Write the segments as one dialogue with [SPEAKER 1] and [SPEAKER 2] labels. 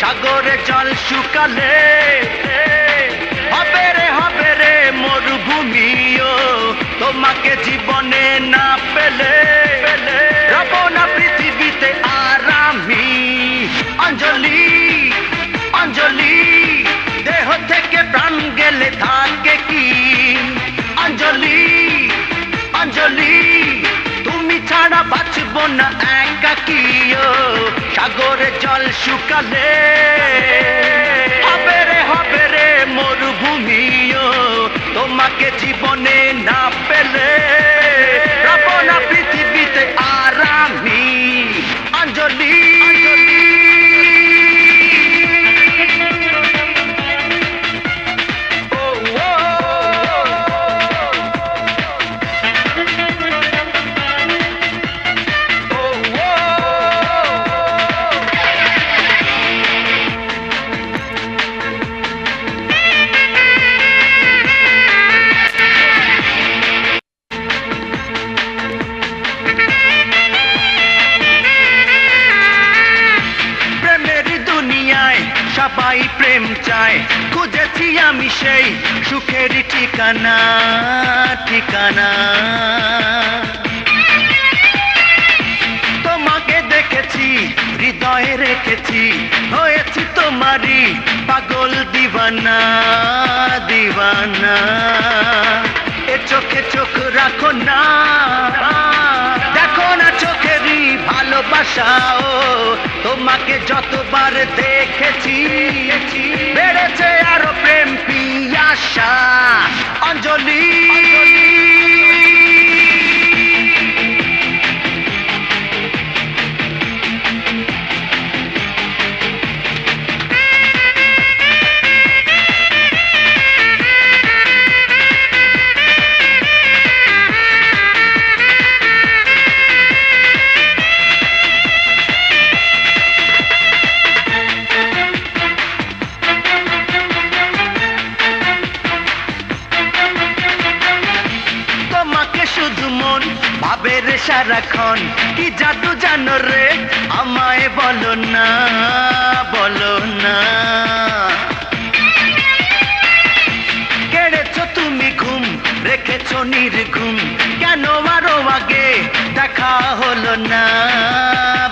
[SPEAKER 1] সাগরে জল শুকালে হবে রে মরুভূমিও তোমাকে জীবনে না পেলে রব না পৃথিবীতে আর আমি অঞ্জলি অঞ্জলি দেহ থেকে প্রাণ গেলে থাকে কি অঞ্জলি অঞ্জলি তুমি ছাড়া বাঁচব না একাকিও সাগরে জল শুকালে হবে রে মরুভূমিও তোমাকে জীবনে না পেলে রব না পৃথিবীতে আর আমি অঞ্জলি সবাই প্রেম চায় খুঁজেছি আমি সেই সুখের ঠিকানা ঠিকানা তোমাকে দেখেছি হৃদয়ে রেখেছি হয়েছি তোমারই পাগল দিওয়ানা দিওয়ানা এ চোখে চোখ রাখো না দেখো না চোখেরই ভালোবাসাও তোমাকে যতবার দেখেছি বেড়েছে আরো প্রেম পিয়াসা অঞ্জলি শুধু মন ভাবে রে সারাক্ষণ কি জাদু জানো রে আমায় বলো না বলো না কেড়েছো তুমি ঘুম রেখেছো নির্ঘুম কেন আরো আগে দেখা হলো না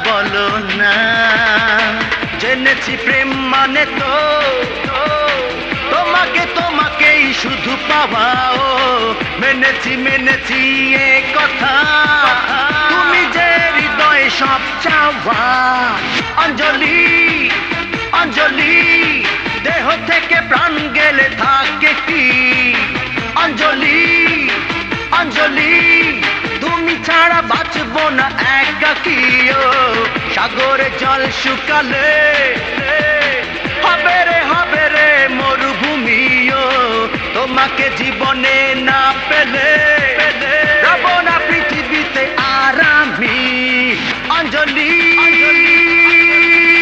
[SPEAKER 1] বলো না জেনেছি প্রেম মানে তো তোমাকে তোমাকেই শুধু পাওয়াও মেনেছি মেনেছি এ কথা তুমি যে হৃদয়ে সব চাওয়া অঞ্জলি অঞ্জলি দেহ থেকে প্রাণ গেলে থাকে কি অঞ্জলি অঞ্জলি তুমি ছাড়া বাঁচব না একাকিও সাগরে জল শুকালে হবে রে মরুভূমিও তোমাকে জীবনে না পেলে রব না পৃথিবীতে আর আমি অঞ্জলি